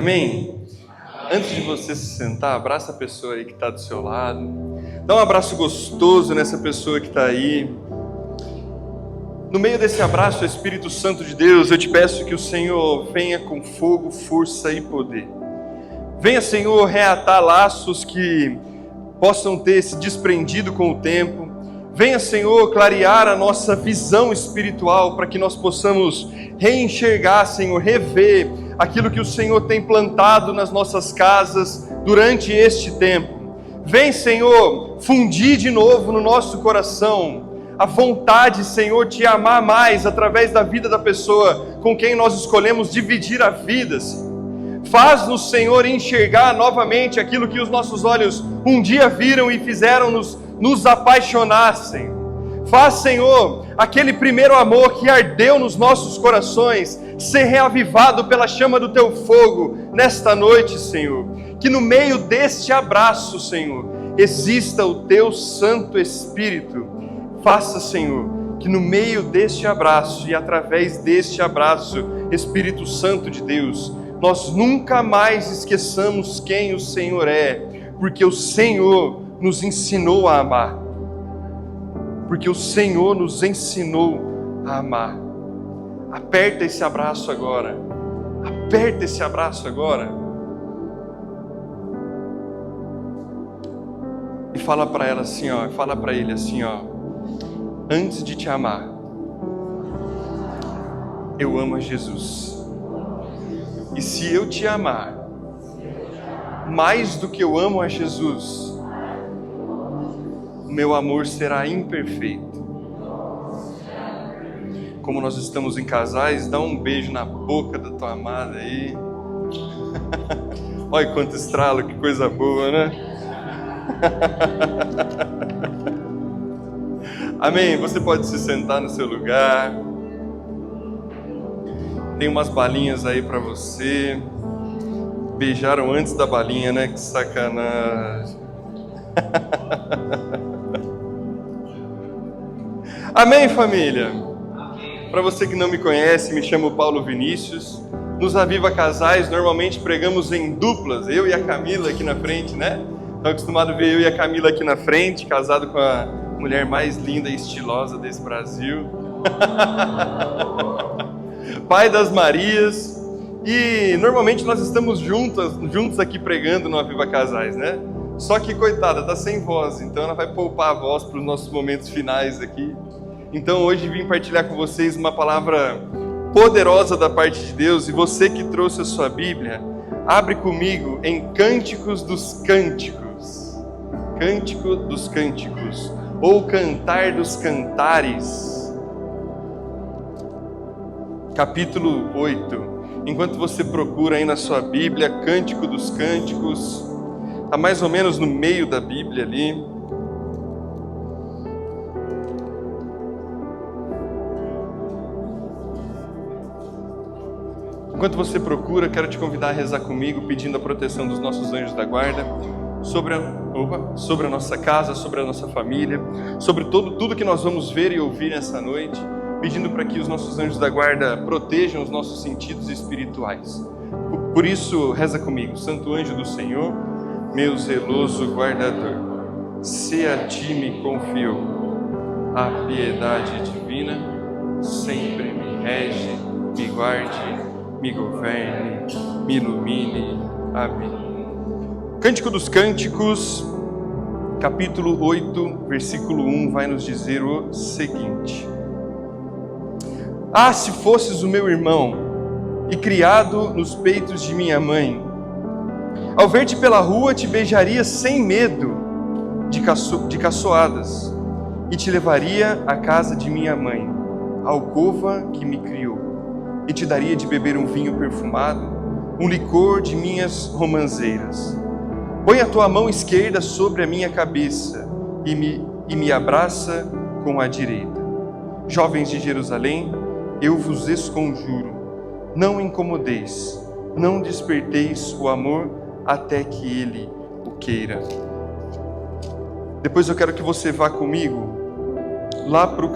Amém? Antes de você se sentar, abraça a pessoa aí que está do seu lado. Dá um abraço gostoso nessa pessoa que está aí. No meio desse abraço, Espírito Santo de Deus, eu te peço que o Senhor venha com fogo, força e poder. Venha, Senhor, reatar laços que possam ter se desprendido com o tempo. Venha, Senhor, clarear a nossa visão espiritual para que nós possamos reenxergar, Senhor, rever aquilo que o Senhor tem plantado nas nossas casas durante este tempo. Vem, Senhor, fundir de novo no nosso coração a vontade, Senhor, de amar mais através da vida da pessoa com quem nós escolhemos dividir a vida, Senhor. Faz-nos, Senhor, enxergar novamente aquilo que os nossos olhos um dia viram e fizeram nos apaixonar, Senhor. Faz, Senhor, aquele primeiro amor que ardeu nos nossos corações ser reavivado pela chama do Teu fogo nesta noite, Senhor. Que no meio deste abraço, Senhor, exista o Teu Santo Espírito. Faça, Senhor, que no meio deste abraço e através deste abraço, Espírito Santo de Deus, nós nunca mais esqueçamos quem o Senhor é, porque o Senhor nos ensinou a amar. Porque o Senhor nos ensinou a amar. Aperta esse abraço agora. Aperta esse abraço agora. E fala para ela assim, ó, fala para ele assim, ó. Antes de te amar, eu amo a Jesus. E se eu te amar mais do que eu amo a Jesus, o meu amor será imperfeito. Como nós estamos em casais, dá um beijo na boca da tua amada aí. Olha quanto estralo, que coisa boa, né? Amém? Você pode se sentar no seu lugar. Tem umas balinhas aí para você. Beijaram antes da balinha, né? Que sacanagem. Amém, família? Para você que não me conhece, me chamo Paulo Vinícius. Nos Aviva Casais, normalmente pregamos em duplas. Eu e a Camila aqui na frente, né? Estou acostumado a ver eu e a Camila aqui na frente, casado com a mulher mais linda e estilosa desse Brasil. Pai das Marias. E normalmente nós estamos juntos aqui pregando no Aviva Casais, né? Só que, coitada, tá sem voz, então ela vai poupar a voz para os nossos momentos finais aqui. Então hoje vim partilhar com vocês uma palavra poderosa da parte de Deus. E você que trouxe a sua Bíblia, abre comigo em Cânticos dos Cânticos. Cântico dos Cânticos, ou Cantar dos Cantares, capítulo 8. Enquanto você procura aí na sua Bíblia, Cântico dos Cânticos, está mais ou menos no meio da Bíblia ali. Enquanto você procura, quero te convidar a rezar comigo, pedindo a proteção dos nossos anjos da guarda, sobre a nossa casa, sobre a nossa família, sobre tudo que nós vamos ver e ouvir nessa noite, pedindo para que os nossos anjos da guarda protejam os nossos sentidos espirituais. Por isso, reza comigo. Santo anjo do Senhor, meu zeloso guardador, se a ti me confio, a piedade divina sempre me rege, me guarde, me governe, me ilumine. Amém. Cântico dos Cânticos, capítulo 8, versículo 1, vai nos dizer o seguinte: Ah, se fosses o meu irmão e criado nos peitos de minha mãe, ao ver-te pela rua te beijaria sem medo de caçoadas e te levaria à casa de minha mãe, à alcova que me criou, e te daria de beber um vinho perfumado, um licor de minhas romãzeiras. Põe a tua mão esquerda sobre a minha cabeça e me abraça com a direita. Jovens de Jerusalém, eu vos esconjuro, não incomodeis, não desperteis o amor até que ele o queira. Depois eu quero que você vá comigo lá para o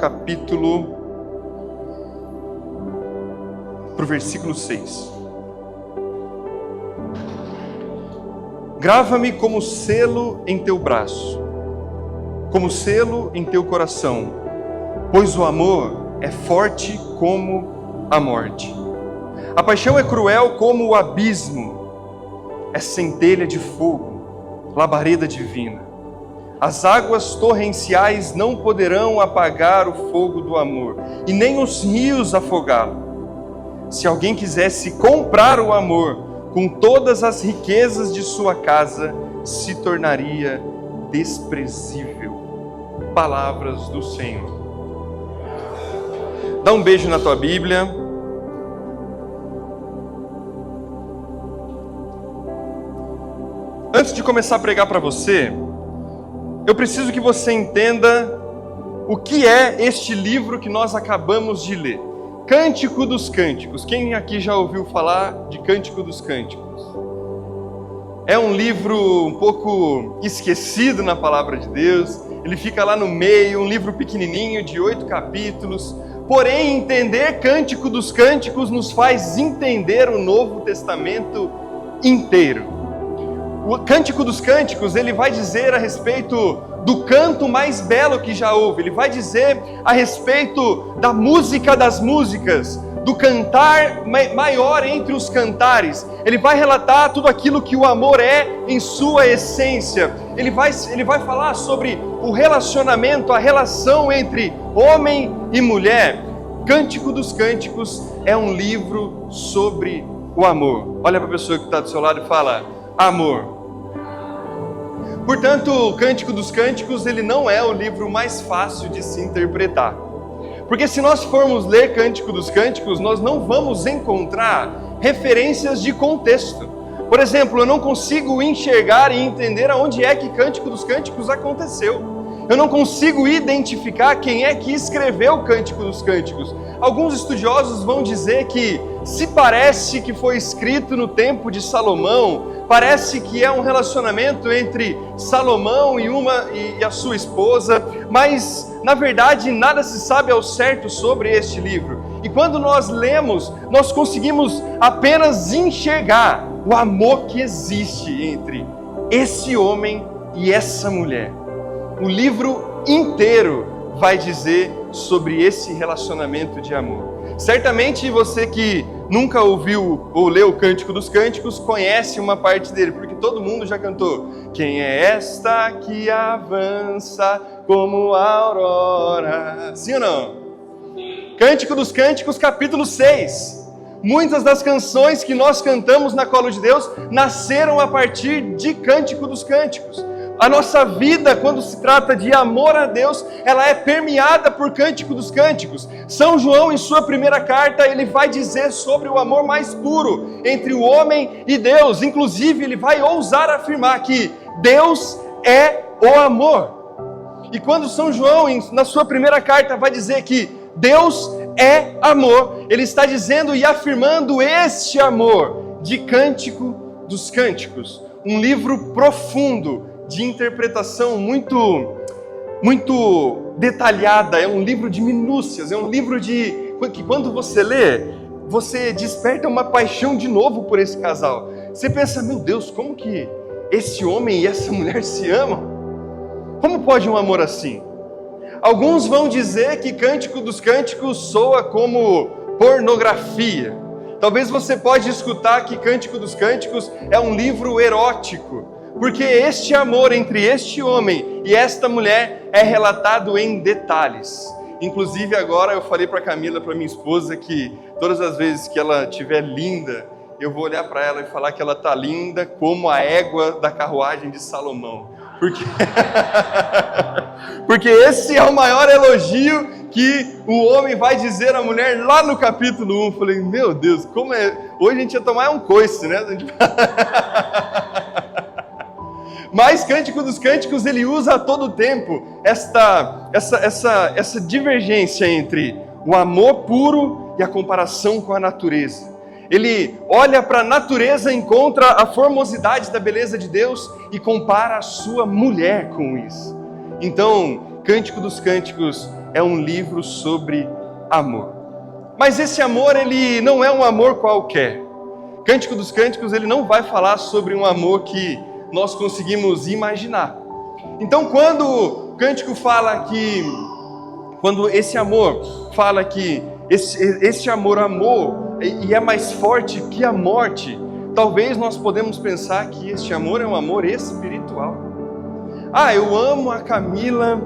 versículo 6. Grava-me como selo em teu braço, como selo em teu coração, pois o amor é forte como a morte. A paixão é cruel como o abismo, é centelha de fogo, labareda divina. As águas torrenciais não poderão apagar o fogo do amor, e nem os rios afogá-lo. Se alguém quisesse comprar o amor com todas as riquezas de sua casa, se tornaria desprezível. Palavras do Senhor. Dá um beijo na tua Bíblia. Antes de começar a pregar para você, eu preciso que você entenda o que é este livro que nós acabamos de ler. Cântico dos Cânticos. Quem aqui já ouviu falar de Cântico dos Cânticos? É um livro um pouco esquecido na palavra de Deus. Ele fica lá no meio, um livro pequenininho de 8 capítulos. Porém, entender Cântico dos Cânticos nos faz entender o Novo Testamento inteiro. O Cântico dos Cânticos, ele vai dizer a respeito do canto mais belo que já houve. Ele vai dizer a respeito da música das músicas, do cantar maior entre os cantares. Ele vai relatar tudo aquilo que o amor é em sua essência. Ele vai falar sobre o relacionamento, a relação entre homem e mulher. Cântico dos Cânticos é um livro sobre o amor. Olha para a pessoa que está do seu lado e fala: amor. Portanto, o Cântico dos Cânticos, ele não é o livro mais fácil de se interpretar. Porque se nós formos ler Cântico dos Cânticos, nós não vamos encontrar referências de contexto. Por exemplo, eu não consigo enxergar e entender aonde é que Cântico dos Cânticos aconteceu. Eu não consigo identificar quem é que escreveu o Cântico dos Cânticos. Alguns estudiosos vão dizer que se parece que foi escrito no tempo de Salomão, parece que é um relacionamento entre Salomão e a sua esposa, mas na verdade nada se sabe ao certo sobre este livro. E quando nós lemos, nós conseguimos apenas enxergar o amor que existe entre esse homem e essa mulher. O livro inteiro vai dizer sobre esse relacionamento de amor. Certamente você que nunca ouviu ou leu o Cântico dos Cânticos conhece uma parte dele, porque todo mundo já cantou. Quem é esta que avança como a aurora? Sim ou não? Cântico dos Cânticos, capítulo 6. Muitas das canções que nós cantamos na Colo de Deus nasceram a partir de Cântico dos Cânticos. A nossa vida, quando se trata de amor a Deus, ela é permeada por Cântico dos Cânticos. São João, em sua primeira carta, ele vai dizer sobre o amor mais puro entre o homem e Deus. Inclusive, ele vai ousar afirmar que Deus é o amor. E quando São João, na sua primeira carta, vai dizer que Deus é amor, ele está dizendo e afirmando este amor de Cântico dos Cânticos. Um livro profundo, de interpretação muito detalhada, é um livro de minúcias, é um livro que quando você lê, você desperta uma paixão de novo por esse casal. Você pensa, meu Deus, como que esse homem e essa mulher se amam? Como pode um amor assim? Alguns vão dizer que Cântico dos Cânticos soa como pornografia. Talvez você pode escutar que Cântico dos Cânticos é um livro erótico, porque este amor entre este homem e esta mulher é relatado em detalhes. Inclusive agora eu falei para Camila, para minha esposa, que todas as vezes que ela estiver linda, eu vou olhar para ela e falar que ela está linda como a égua da carruagem de Salomão. Porque esse é o maior elogio que o homem vai dizer à mulher lá no capítulo 1. Eu falei, meu Deus, como é... Hoje a gente ia tomar um coice, né? Mas Cântico dos Cânticos, ele usa a todo tempo essa divergência entre o amor puro e a comparação com a natureza. Ele olha para a natureza, encontra a formosidade da beleza de Deus e compara a sua mulher com isso. Então, Cântico dos Cânticos é um livro sobre amor. Mas esse amor, ele não é um amor qualquer. Cântico dos Cânticos, ele não vai falar sobre um amor que nós conseguimos imaginar. Então, quando o cântico fala que, quando esse amor fala que esse amor amou e é mais forte que a morte, talvez nós podemos pensar que este amor é um amor espiritual. Eu amo a Camila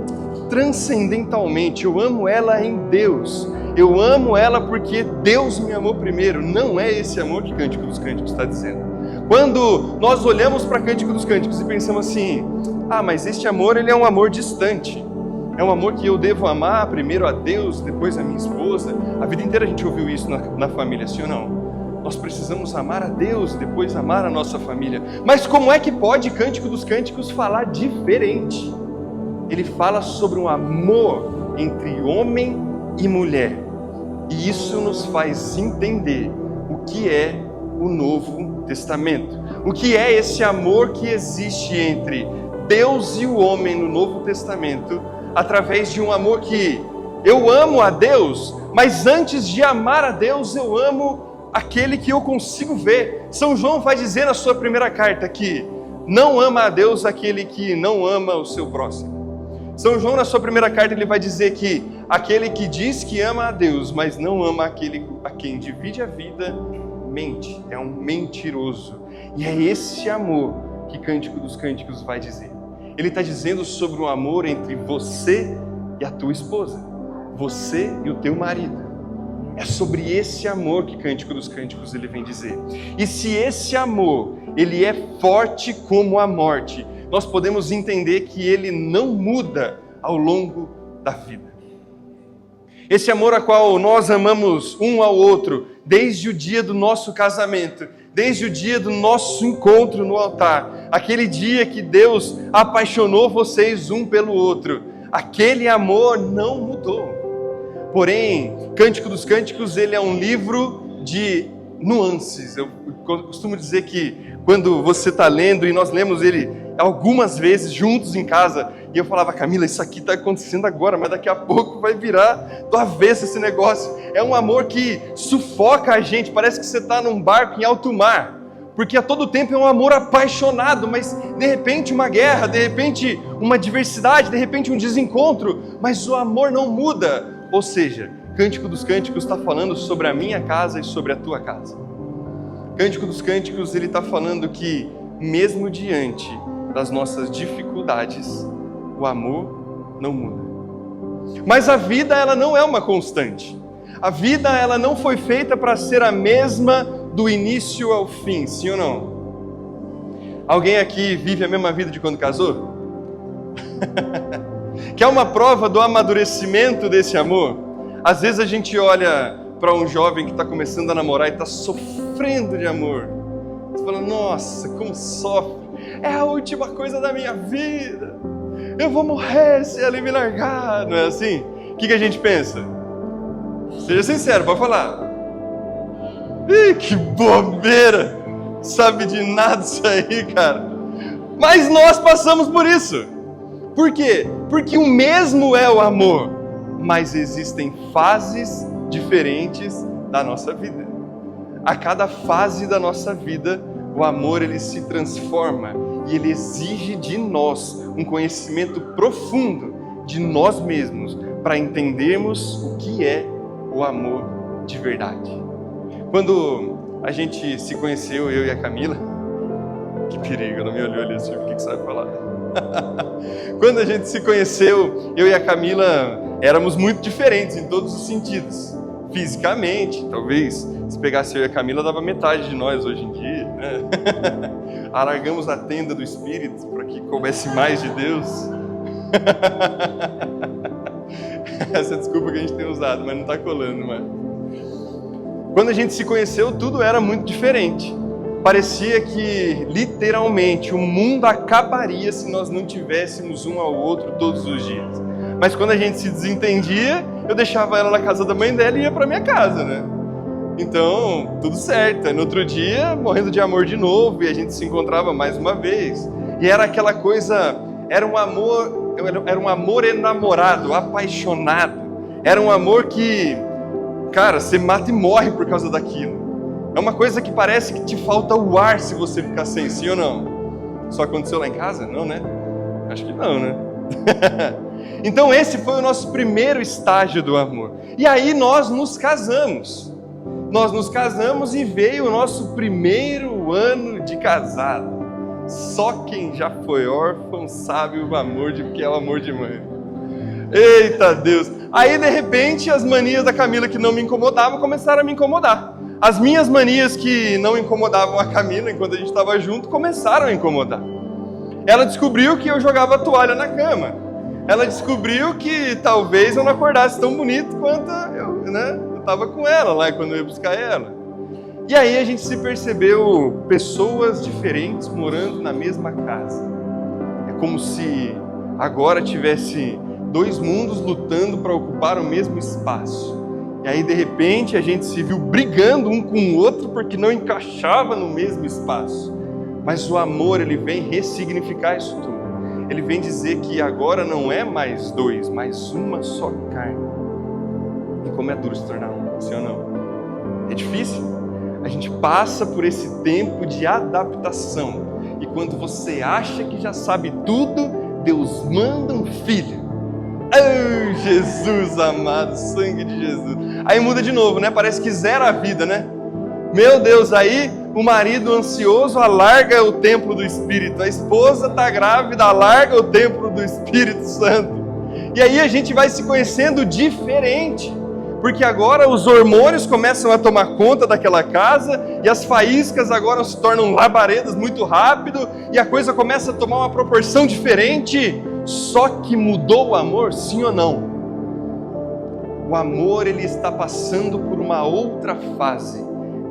transcendentalmente, eu amo ela em Deus, eu amo ela porque Deus me amou primeiro. Não é esse amor que Cântico dos Cânticos está dizendo. Quando nós olhamos para Cântico dos Cânticos e pensamos assim, mas este amor ele é um amor distante, é um amor que eu devo amar primeiro a Deus, depois a minha esposa. A vida inteira a gente ouviu isso na família, sim ou não? Nós precisamos amar a Deus, depois amar a nossa família. Mas como é que pode Cântico dos Cânticos falar diferente? Ele fala sobre um amor entre homem e mulher. E isso nos faz entender o que é o Novo Testamento. O que é esse amor que existe entre Deus e o homem no Novo Testamento, através de um amor que eu amo a Deus, mas antes de amar a Deus, eu amo aquele que eu consigo ver. São João vai dizer na sua primeira carta que não ama a Deus aquele que não ama o seu próximo. São João, na sua primeira carta, ele vai dizer que aquele que diz que ama a Deus, mas não ama aquele a quem divide a vida, mente, é um mentiroso. E é esse amor que Cântico dos Cânticos vai dizer. Ele está dizendo sobre o amor entre você e a tua esposa, você e o teu marido. É sobre esse amor que Cântico dos Cânticos ele vem dizer. E se esse amor, ele é forte como a morte, nós podemos entender que ele não muda ao longo da vida. Esse amor a qual nós amamos um ao outro, desde o dia do nosso casamento, desde o dia do nosso encontro no altar, aquele dia que Deus apaixonou vocês um pelo outro, aquele amor não mudou. Porém, Cântico dos Cânticos, ele é um livro de nuances. Eu costumo dizer que quando você está lendo, e nós lemos ele algumas vezes juntos em casa, e eu falava, Camila, isso aqui está acontecendo agora, mas daqui a pouco vai virar do avesso esse negócio. É um amor que sufoca a gente, parece que você está num barco em alto mar, porque a todo tempo é um amor apaixonado, mas de repente uma guerra, de repente uma adversidade, de repente um desencontro, mas o amor não muda. Ou seja, Cântico dos Cânticos está falando sobre a minha casa e sobre a tua casa. Cântico dos Cânticos, ele está falando que mesmo diante das nossas dificuldades, o amor não muda. Mas a vida, ela não é uma constante. A vida, ela não foi feita para ser a mesma do início ao fim, sim ou não? Alguém aqui vive a mesma vida de quando casou? Que é uma prova do amadurecimento desse amor. Às vezes a gente olha para um jovem que está começando a namorar e está sofrendo de amor. Você fala, nossa, como sofre. É a última coisa da minha vida. Eu vou morrer se ele me largar. Não é assim? O que a gente pensa? Seja sincero, pode falar. Ih, que bobeira. Sabe de nada isso aí, cara. Mas nós passamos por isso. Por quê? Porque o mesmo é o amor, mas existem fases diferentes da nossa vida. A cada fase da nossa vida, o amor ele se transforma e ele exige de nós um conhecimento profundo de nós mesmos para entendermos o que é o amor de verdade. Quando a gente se conheceu, eu e a Camila, que perigo, não me olhou ali assim, o que você vai falar? Quando a gente se conheceu, eu e a Camila éramos muito diferentes em todos os sentidos. Fisicamente, talvez, se pegasse eu e a Camila, dava metade de nós hoje em dia, né? Alargamos a tenda do Espírito para que coubesse mais de Deus. Essa desculpa que a gente tem usado, mas não está colando mais. Quando a gente se conheceu, tudo era muito diferente. Parecia que, literalmente, o mundo acabaria se nós não tivéssemos um ao outro todos os dias. Mas quando a gente se desentendia, eu deixava ela na casa da mãe dela e ia para minha casa, né? Então, tudo certo. Aí, no outro dia, morrendo de amor de novo, e a gente se encontrava mais uma vez. E era aquela coisa, era um amor enamorado, apaixonado. Era um amor que, cara, você mata e morre por causa daquilo. É uma coisa que parece que te falta o ar se você ficar sem, sim ou não? Só aconteceu lá em casa? Não, né? Acho que não, né? Então esse foi o nosso primeiro estágio do amor. E aí nós nos casamos. Nós nos casamos e veio o nosso primeiro ano de casado. Só quem já foi órfão sabe o amor que é o amor de mãe. Eita Deus! Aí de repente as manias da Camila que não me incomodavam começaram a me incomodar. As minhas manias que não incomodavam a Camila enquanto a gente estava junto começaram a incomodar. Ela descobriu que eu jogava a toalha na cama. Ela descobriu que talvez eu não acordasse tão bonito quanto eu estava com ela lá quando eu ia buscar ela. E aí a gente se percebeu pessoas diferentes morando na mesma casa. É como se agora tivesse dois mundos lutando para ocupar o mesmo espaço. E aí de repente a gente se viu brigando um com o outro porque não encaixava no mesmo espaço. Mas o amor, ele vem ressignificar isso tudo. Ele vem dizer que agora não é mais dois, mas uma só carne. E como é duro se tornar um, sim ou não? É difícil. A gente passa por esse tempo de adaptação. E quando você acha que já sabe tudo, Deus manda um filho. Oh, Jesus amado, sangue de Jesus. Aí muda de novo, né? Parece que zera a vida, né? Meu Deus, aí o marido ansioso alarga o templo do Espírito. A esposa está grávida, alarga o templo do Espírito Santo. E aí a gente vai se conhecendo diferente. Porque agora os hormônios começam a tomar conta daquela casa e as faíscas agora se tornam labaredas muito rápido e a coisa começa a tomar uma proporção diferente. Só que mudou o amor, sim ou não? O amor, ele está passando por uma outra fase,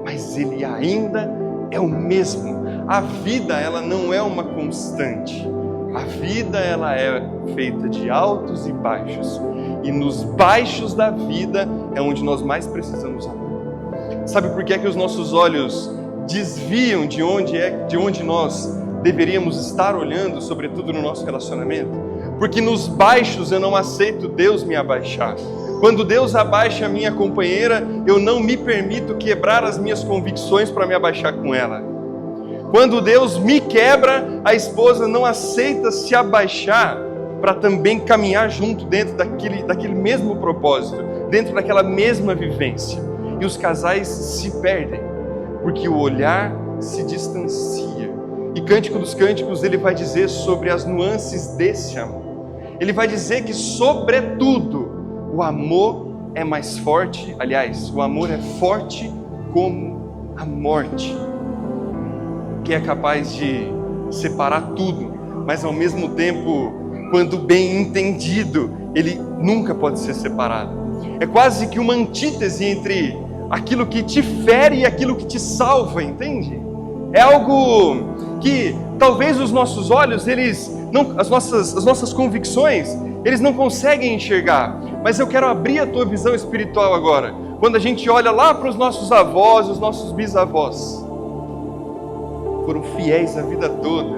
mas ele ainda é o mesmo. A vida, ela não é uma constante. A vida, ela é feita de altos e baixos. E nos baixos da vida é onde nós mais precisamos amar. Sabe por que é que os nossos olhos desviam de onde nós deveríamos estar olhando, sobretudo no nosso relacionamento? Porque nos baixos eu não aceito Deus me abaixar. Quando Deus abaixa a minha companheira, eu não me permito quebrar as minhas convicções para me abaixar com ela. Quando Deus me quebra, a esposa não aceita se abaixar para também caminhar junto dentro daquele mesmo propósito, dentro daquela mesma vivência. E os casais se perdem, porque o olhar se distancia. E Cântico dos Cânticos, ele vai dizer sobre as nuances desse amor. Ele vai dizer que, sobretudo, o amor é mais forte, aliás, o amor é forte como a morte, que é capaz de separar tudo, mas ao mesmo tempo, quando bem entendido, ele nunca pode ser separado. É quase que uma antítese entre aquilo que te fere e aquilo que te salva, entende? É algo que talvez os nossos olhos, as nossas convicções, eles não conseguem enxergar. Mas eu quero abrir a tua visão espiritual agora. Quando a gente olha lá para os nossos avós, os nossos bisavós, foram fiéis a vida toda.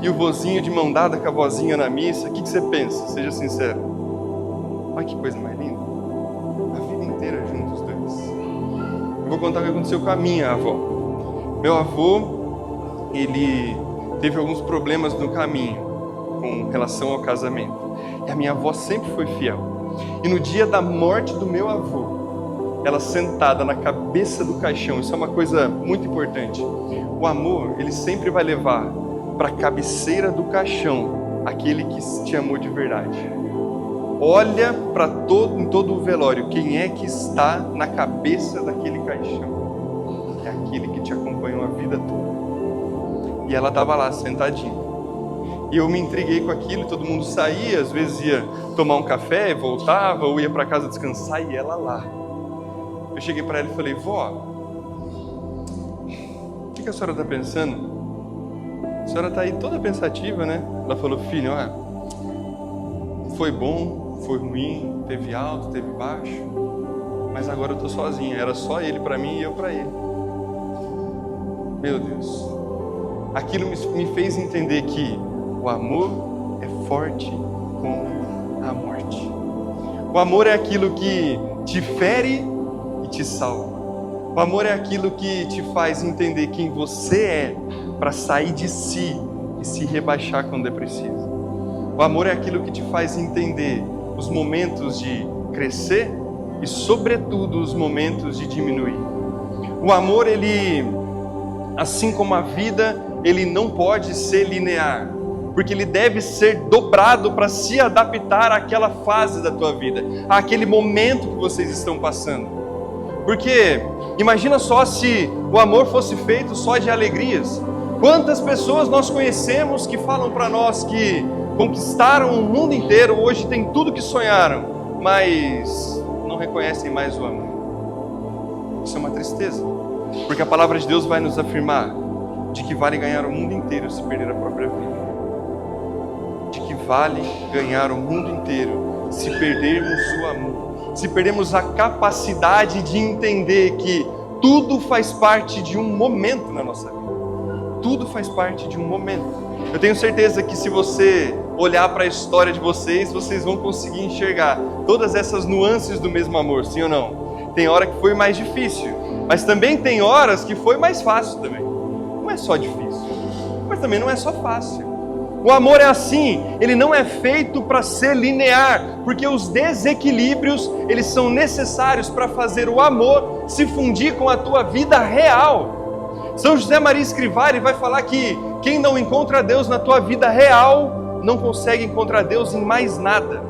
E o vozinho de mão dada com a vozinha na missa, o que você pensa? Seja sincero. Olha que coisa mais linda. A vida inteira juntos os dois. Eu vou contar o que aconteceu com a minha avó. Meu avô, ele teve alguns problemas no caminho com relação ao casamento. E a minha avó sempre foi fiel. E no dia da morte do meu avô, ela sentada na cabeça do caixão, isso é uma coisa muito importante. O amor, ele sempre vai levar para a cabeceira do caixão aquele que te amou de verdade. Olha em todo o velório, quem é que está na cabeça daquele caixão? É aquele que te acompanhou a vida toda. E ela estava lá, sentadinha. E eu me intriguei com aquilo, todo mundo saía, às vezes ia tomar um café, voltava, ou ia para casa descansar, e ela lá. Eu cheguei para ela e falei, vó, o que a senhora está pensando? A senhora está aí toda pensativa, né? Ela falou, filho, foi bom, foi ruim, teve alto, teve baixo, mas agora eu estou sozinha, era só ele para mim e eu para ele. Meu Deus, aquilo me fez entender que o amor é forte como a morte. O amor é aquilo que te fere e te salva. O amor é aquilo que te faz entender quem você é para sair de si e se rebaixar quando é preciso. O amor é aquilo que te faz entender os momentos de crescer e, sobretudo, os momentos de diminuir. O amor, ele, assim como a vida, ele não pode ser linear, porque ele deve ser dobrado para se adaptar àquela fase da tua vida, àquele momento que vocês estão passando. Porque imagina só se o amor fosse feito só de alegrias. Quantas pessoas nós conhecemos que falam para nós que conquistaram o mundo inteiro, hoje tem tudo que sonharam, mas não reconhecem mais o amor. Isso é uma tristeza, porque a palavra de Deus vai nos afirmar de que vale ganhar o mundo inteiro se perder a própria vida. De que vale ganhar o mundo inteiro se perdermos o amor, se perdermos a capacidade de entender que tudo faz parte de um momento na nossa vida. Tudo faz parte de um momento. Eu tenho certeza que se você olhar para a história de vocês, vocês vão conseguir enxergar todas essas nuances do mesmo amor, sim ou não? Tem hora que foi mais difícil, mas também tem horas que foi mais fácil também. Não é só difícil, mas também não é só fácil. O amor é assim, ele não é feito para ser linear, porque os desequilíbrios, eles são necessários para fazer o amor se fundir com a tua vida real. São José Maria Escrivá, ele vai falar que quem não encontra Deus na tua vida real, não consegue encontrar Deus em mais nada.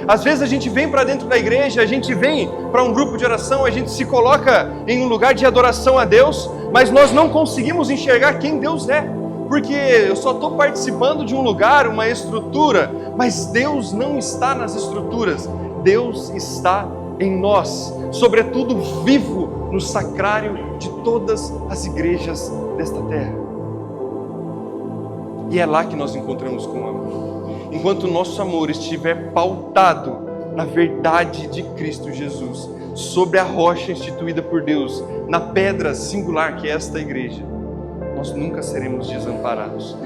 Às vezes a gente vem para dentro da igreja, a gente vem para um grupo de oração, a gente se coloca em um lugar de adoração a Deus, mas nós não conseguimos enxergar quem Deus é, porque eu só estou participando de um lugar, uma estrutura, mas Deus não está nas estruturas, Deus está em nós, sobretudo vivo no sacrário de todas as igrejas desta terra. E é lá que nós encontramos com o amor. Enquanto o nosso amor estiver pautado na verdade de Cristo Jesus, sobre a rocha instituída por Deus, na pedra singular que é esta igreja, nós nunca seremos desamparados.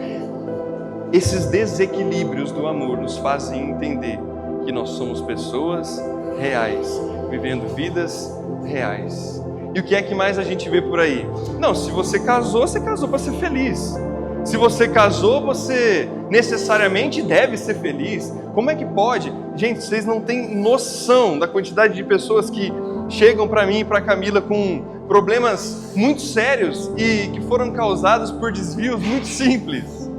Esses desequilíbrios do amor nos fazem entender que nós somos pessoas reais, vivendo vidas reais. E o que é que mais a gente vê por aí? Não, se você casou para ser feliz. Se você casou, você necessariamente deve ser feliz. Como é que pode? Gente, vocês não têm noção da quantidade de pessoas que chegam para mim e para a Camila com problemas muito sérios e que foram causados por desvios muito simples.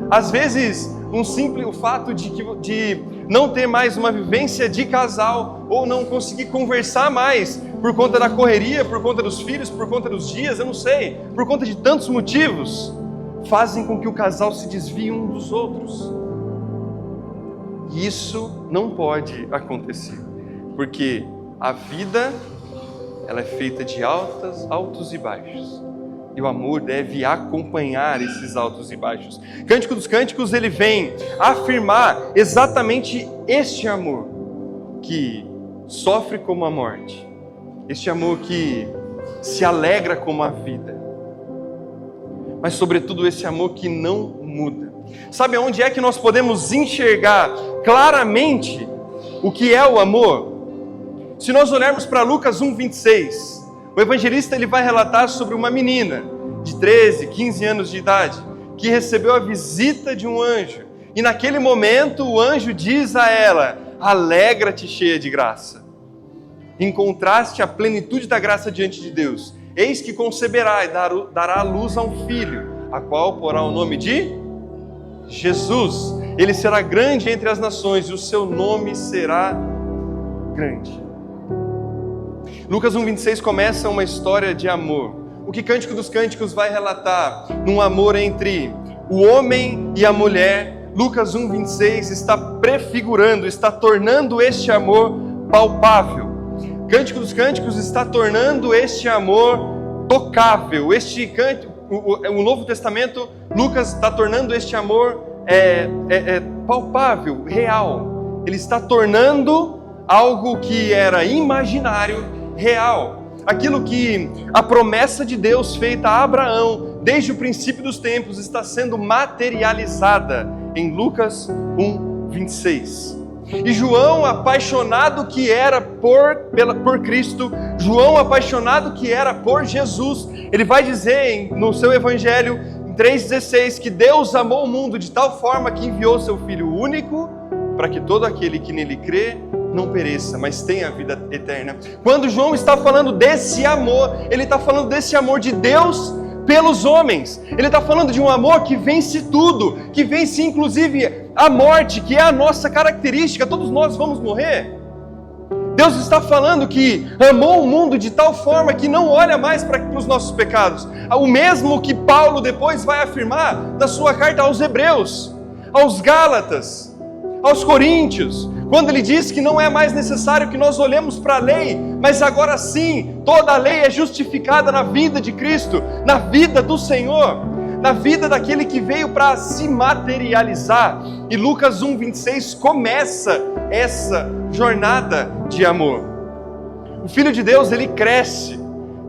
Às vezes, o fato de não ter mais uma vivência de casal ou não conseguir conversar mais por conta da correria, por conta dos filhos, por conta dos dias, eu não sei, por conta de tantos motivos, fazem com que o casal se desvie um dos outros. E isso não pode acontecer, porque a vida, ela é feita de altos e baixos. E o amor deve acompanhar esses altos e baixos. Cântico dos Cânticos, ele vem afirmar exatamente este amor que sofre como a morte, este amor que se alegra como a vida, mas sobretudo esse amor que não muda. Sabe onde é que nós podemos enxergar claramente o que é o amor? Se nós olharmos para Lucas 1:26, o evangelista ele vai relatar sobre uma menina de 13, 15 anos de idade, que recebeu a visita de um anjo. E naquele momento o anjo diz a ela: alegra-te, cheia de graça. Encontraste a plenitude da graça diante de Deus. Eis que conceberá e dará à luz a um filho, a qual porá o nome de Jesus. Ele será grande entre as nações e o seu nome será grande. Lucas 1:26 começa uma história de amor. O que Cântico dos Cânticos vai relatar num amor entre o homem e a mulher, Lucas 1:26 está prefigurando, está tornando este amor palpável. Cântico dos Cânticos está tornando este amor tocável. O Novo Testamento, Lucas está tornando este amor palpável, real. Ele está tornando algo que era imaginário, real. Aquilo que a promessa de Deus feita a Abraão desde o princípio dos tempos está sendo materializada em Lucas 1:26. E João, apaixonado que era por Cristo, João apaixonado que era por Jesus, ele vai dizer no seu evangelho, 3,16, que Deus amou o mundo de tal forma que enviou seu Filho único, para que todo aquele que nele crê não pereça, mas tenha a vida eterna. Quando João está falando desse amor, ele está falando desse amor de Deus pelos homens. Ele está falando de um amor que vence tudo, que vence inclusive a morte, que é a nossa característica. Todos nós vamos morrer. Deus está falando que amou o mundo de tal forma que não olha mais para os nossos pecados. O mesmo que Paulo depois vai afirmar na sua carta aos Hebreus, aos Gálatas, aos Coríntios, quando ele diz que não é mais necessário que nós olhemos para a lei, mas agora sim, toda a lei é justificada na vida de Cristo, na vida do Senhor, na vida daquele que veio para se materializar. E Lucas 1,26 começa essa jornada de amor. O Filho de Deus, ele cresce,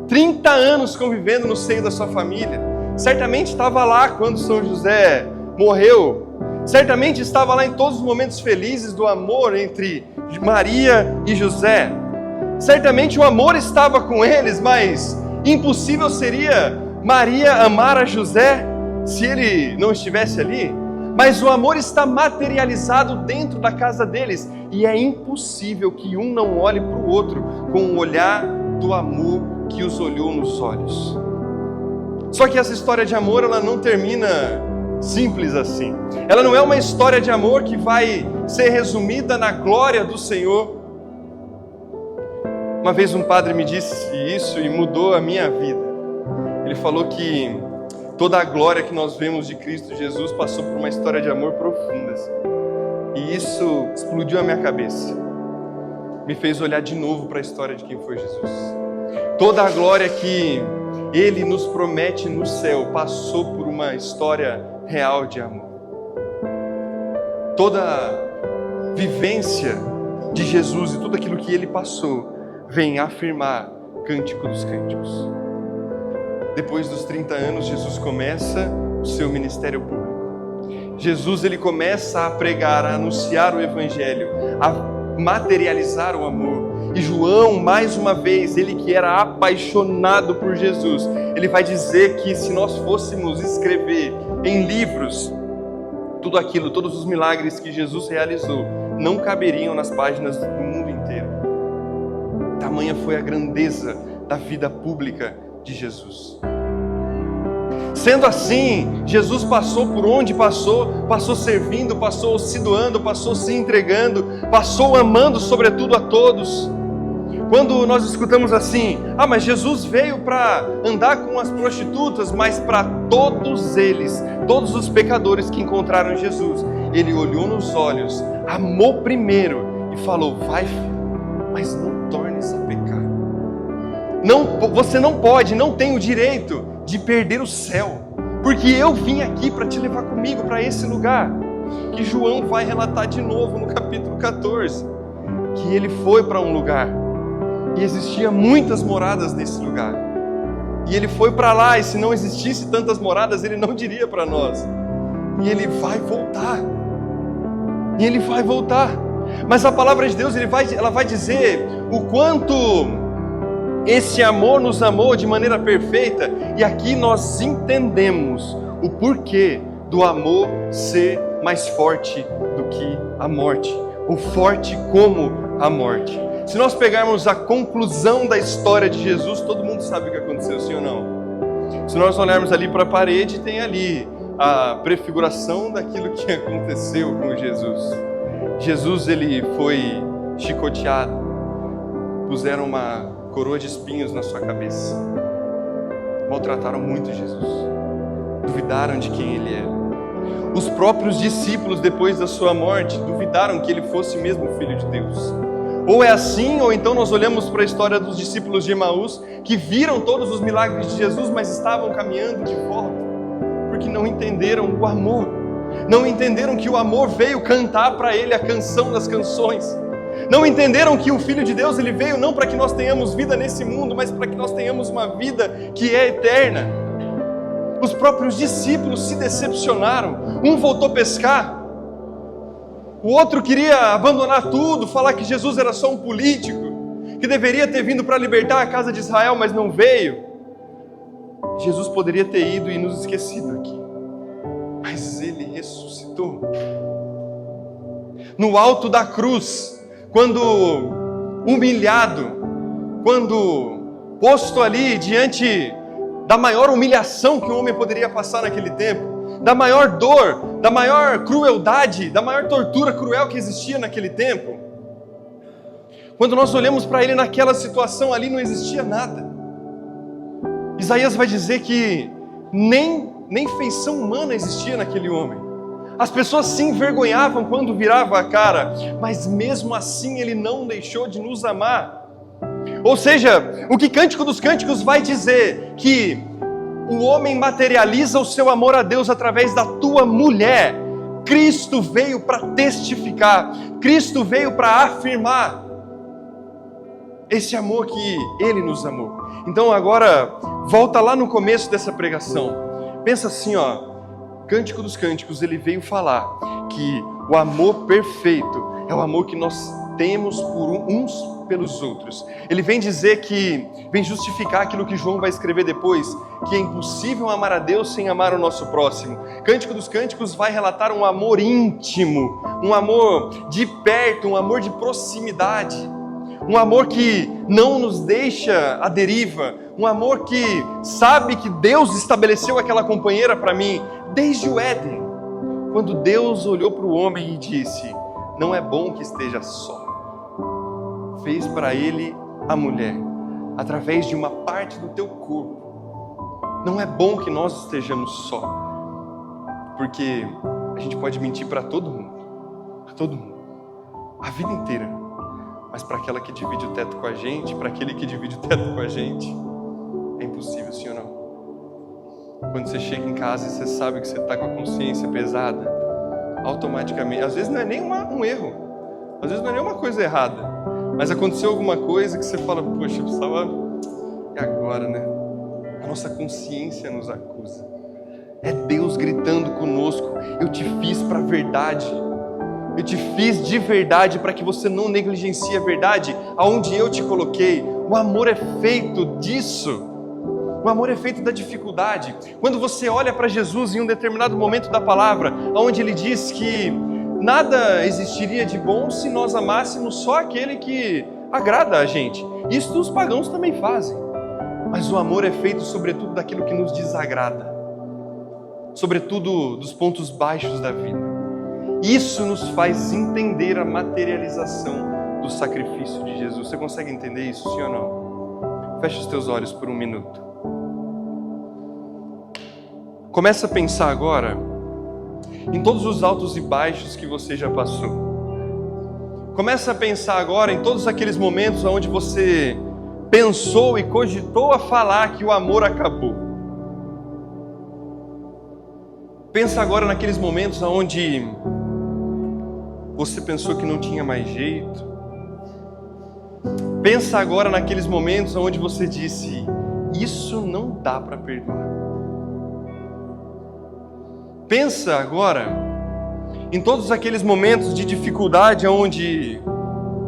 30 anos convivendo no seio da sua família. Certamente estava lá quando São José morreu, certamente estava lá em todos os momentos felizes do amor entre Maria e José. Certamente o amor estava com eles, mas impossível seria Maria amar a José se ele não estivesse ali. Mas o amor está materializado dentro da casa deles, e é impossível que um não olhe para o outro com o olhar do amor que os olhou nos olhos. Só que essa história de amor, ela não termina simples assim. Ela não é uma história de amor que vai ser resumida na glória do Senhor. Uma vez um padre me disse isso e mudou a minha vida. Ele falou que toda a glória que nós vemos de Cristo Jesus passou por uma história de amor profunda. E isso explodiu a minha cabeça. Me fez olhar de novo para a história de quem foi Jesus. Toda a glória que Ele nos promete no céu passou por uma história real de amor. Toda a vivência de Jesus e tudo aquilo que Ele passou vem afirmar Cântico dos Cânticos. Depois dos 30 anos, Jesus começa o seu ministério público. Jesus, ele começa a pregar, a anunciar o Evangelho, a materializar o amor. E João, mais uma vez, ele que era apaixonado por Jesus, ele vai dizer que se nós fôssemos escrever em livros tudo aquilo, todos os milagres que Jesus realizou, não caberiam nas páginas do mundo inteiro. Tamanha foi a grandeza da vida pública de Jesus. Sendo assim, Jesus passou por onde passou, passou servindo, passou se doando, passou se entregando, passou amando sobretudo a todos. Quando nós escutamos assim, mas Jesus veio para andar com as prostitutas, mas para todos eles, todos os pecadores que encontraram Jesus, Ele olhou nos olhos, amou primeiro e falou: vai, filho, mas não tornes a pecar. Você não pode, não tem o direito de perder o céu, porque eu vim aqui para te levar comigo para esse lugar, que João vai relatar de novo no capítulo 14, que ele foi para um lugar, e existia muitas moradas nesse lugar, e ele foi para lá, e se não existisse tantas moradas, ele não diria para nós, e ele vai voltar, mas a palavra de Deus, ela vai dizer o quanto esse amor nos amou de maneira perfeita, e aqui nós entendemos o porquê do amor ser mais forte do que a morte, ou forte como a morte. Se nós pegarmos a conclusão da história de Jesus, todo mundo sabe o que aconteceu, sim ou não? Se nós olharmos ali para a parede, tem ali a prefiguração daquilo que aconteceu com Jesus. Jesus, ele foi chicoteado, puseram uma coroa de espinhos na sua cabeça, maltrataram muito Jesus, duvidaram de quem Ele era. Os próprios discípulos, depois da sua morte, duvidaram que Ele fosse mesmo o Filho de Deus. Ou é assim, ou então nós olhamos para a história dos discípulos de Emaús, que viram todos os milagres de Jesus, mas estavam caminhando de volta, porque não entenderam o amor, não entenderam que o amor veio cantar para Ele a canção das canções. Não entenderam que o Filho de Deus, ele veio não para que nós tenhamos vida nesse mundo, mas para que nós tenhamos uma vida que é eterna. Os próprios discípulos se decepcionaram. Um voltou pescar, o outro queria abandonar tudo, falar que Jesus era só um político, que deveria ter vindo para libertar a casa de Israel, mas não veio. Jesus poderia ter ido e nos esquecido aqui. mas Ele ressuscitou. No alto da cruz, quando humilhado, quando posto ali diante da maior humilhação que um homem poderia passar naquele tempo, da maior dor, da maior crueldade, da maior tortura cruel que existia naquele tempo, quando nós olhamos para Ele naquela situação ali, não existia nada. Isaías vai dizer que nem feição humana existia naquele homem. As pessoas se envergonhavam quando virava a cara, mas mesmo assim Ele não deixou de nos amar. Ou seja, o que Cântico dos Cânticos vai dizer? Que o homem materializa o seu amor a Deus através da tua mulher. Cristo veio para testificar, Cristo veio para afirmar esse amor que Ele nos amou. Então agora, volta lá no começo dessa pregação. Pensa assim, Cântico dos Cânticos, ele veio falar que o amor perfeito é o amor que nós temos por uns pelos outros. Ele vem dizer vem justificar aquilo que João vai escrever depois, que é impossível amar a Deus sem amar o nosso próximo. Cântico dos Cânticos vai relatar um amor íntimo, um amor de perto, um amor de proximidade. Um amor que não nos deixa à deriva, um amor que sabe que Deus estabeleceu aquela companheira para mim desde o Éden, quando Deus olhou para o homem e disse: não é bom que esteja só. Fez para ele a mulher, através de uma parte do teu corpo. Não é bom que nós estejamos só, porque a gente pode mentir para todo mundo, a vida inteira. Mas para aquela que divide o teto com a gente, para aquele que divide o teto com a gente, é impossível, sim ou não? Quando você chega em casa e você sabe que você está com a consciência pesada, automaticamente, às vezes não é nem um erro, às vezes não é nem uma coisa errada, mas aconteceu alguma coisa que você fala: poxa, eu precisava... E agora, né? A nossa consciência nos acusa. É Deus gritando conosco: eu te fiz para a verdade. Eu te fiz de verdade para que você não negligencie a verdade aonde eu te coloquei. O amor é feito disso. O amor é feito da dificuldade. Quando você olha para Jesus em um determinado momento da palavra, onde Ele diz que nada existiria de bom se nós amássemos só aquele que agrada a gente. Isso os pagãos também fazem. Mas o amor é feito sobretudo daquilo que nos desagrada, sobretudo dos pontos baixos da vida. Isso nos faz entender a materialização do sacrifício de Jesus. Você consegue entender isso, sim ou não? Feche os teus olhos por um minuto. Começa a pensar agora em todos os altos e baixos que você já passou. Começa a pensar agora em todos aqueles momentos onde você pensou e cogitou a falar que o amor acabou. Pensa agora naqueles momentos onde você pensou que não tinha mais jeito. Pensa agora naqueles momentos onde você disse: isso não dá para perdoar. Pensa agora em todos aqueles momentos de dificuldade onde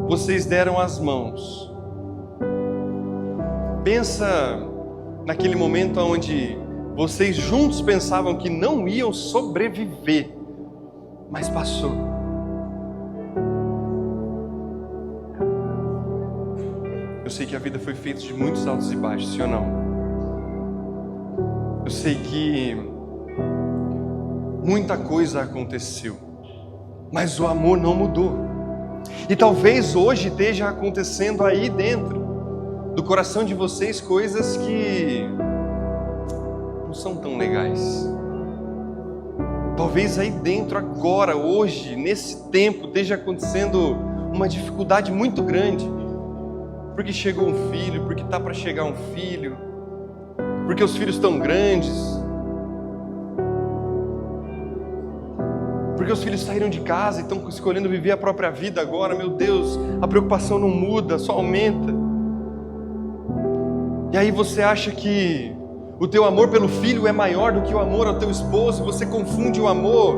vocês deram as mãos. Pensa naquele momento onde vocês juntos pensavam que não iam sobreviver, mas passou. Eu sei que a vida foi feita de muitos altos e baixos, sim ou não? Eu sei que muita coisa aconteceu, mas o amor não mudou. E talvez hoje esteja acontecendo aí dentro do coração de vocês coisas que não são tão legais. Talvez aí dentro agora, hoje, nesse tempo, esteja acontecendo uma dificuldade muito grande. Porque chegou um filho, porque está para chegar um filho, porque os filhos estão grandes, porque os filhos saíram de casa e estão escolhendo viver a própria vida agora. Meu Deus, a preocupação não muda, só aumenta. E aí você acha que o teu amor pelo filho é maior do que o amor ao teu esposo, você confunde o amor.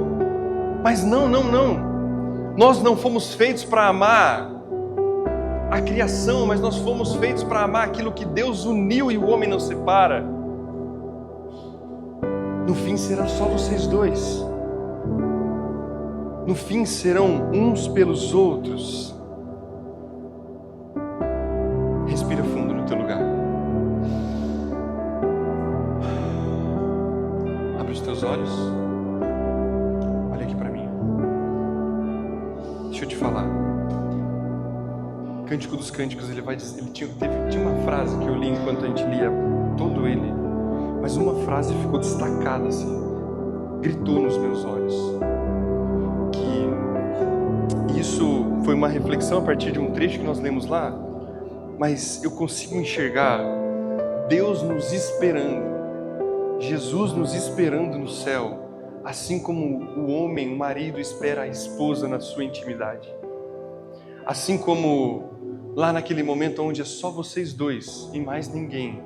Mas não. Nós não fomos feitos para amar a criação, mas nós fomos feitos para amar aquilo que Deus uniu e o homem não separa. No fim será só vocês dois. no fim serão uns pelos outros. Respira fundo no teu lugar. Abre os teus olhos. Olha aqui para mim. Deixa eu te falar. Cântico dos Cânticos, ele vai dizer, tinha uma frase que eu li enquanto a gente lia todo ele, mas uma frase ficou destacada assim, gritou nos meus olhos. Que isso foi uma reflexão a partir de um trecho que nós lemos lá, mas eu consigo enxergar Deus nos esperando, Jesus nos esperando no céu, assim como o homem, o marido, espera a esposa na sua intimidade. Assim como lá naquele momento onde é só vocês dois e mais ninguém,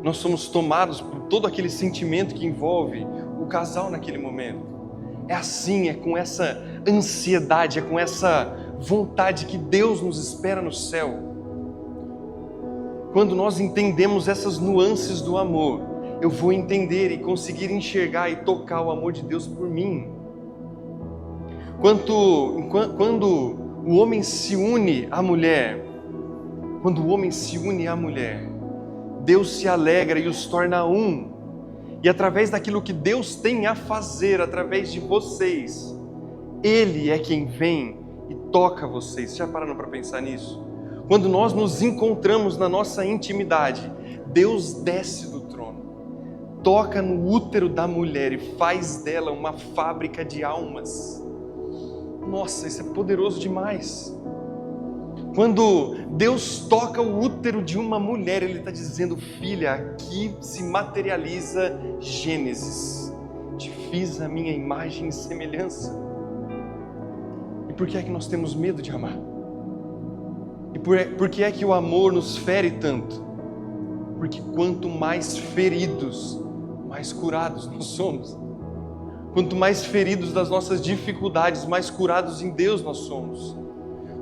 nós somos tomados por todo aquele sentimento que envolve o casal naquele momento. É assim, é com essa ansiedade, é com essa vontade que Deus nos espera no céu. Quando nós entendemos essas nuances do amor, eu vou entender e conseguir enxergar e tocar o amor de Deus por mim. Quando o homem se une à mulher, Deus se alegra e os torna um. E através daquilo que Deus tem a fazer, através de vocês, Ele é quem vem e toca vocês. Já pararam para pensar nisso? Quando nós nos encontramos na nossa intimidade, Deus desce do trono, toca no útero da mulher e faz dela uma fábrica de almas. Nossa, isso é poderoso demais. Quando Deus toca o útero de uma mulher, Ele está dizendo: filha, aqui se materializa Gênesis. Te fiz a minha imagem e semelhança. E por que é que nós temos medo de amar? E por que é que o amor nos fere tanto? Porque quanto mais feridos, mais curados nós somos. Quanto mais feridos das nossas dificuldades, mais curados em Deus nós somos.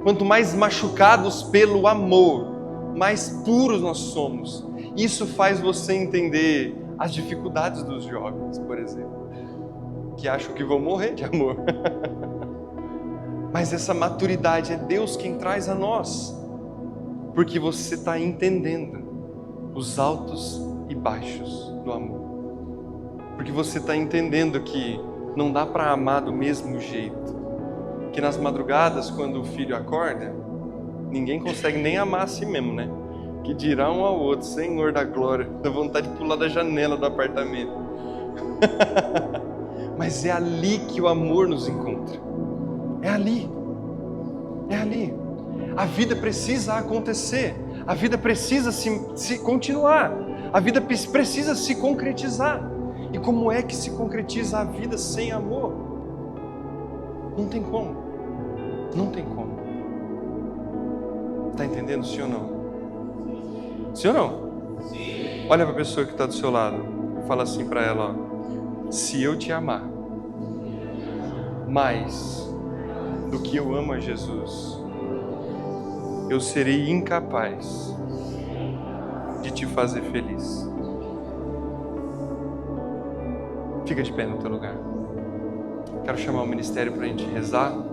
Quanto mais machucados pelo amor, mais puros nós somos. Isso faz você entender as dificuldades dos jovens, por exemplo, que acham que vão morrer de amor. Mas essa maturidade é Deus quem traz a nós, porque você está entendendo os altos e baixos do amor. Porque você está entendendo que não dá para amar do mesmo jeito. Que nas madrugadas, quando o filho acorda, ninguém consegue nem amar a si mesmo, né? Que dirá um ao outro: Senhor da glória, dá vontade de pular da janela do apartamento. Mas é ali que o amor nos encontra. É ali. É ali. A vida precisa acontecer. A vida precisa se continuar. A vida precisa se concretizar. E como é que se concretiza a vida sem amor? Não tem como. Não tem como. Está entendendo, sim ou não? Sim ou não? Sim. Olha para a pessoa que está do seu lado e fala assim para ela: ó, se eu te amar mais do que eu amo a Jesus, eu serei incapaz de te fazer feliz. Fica de pé no teu lugar. Quero chamar o ministério para a gente rezar.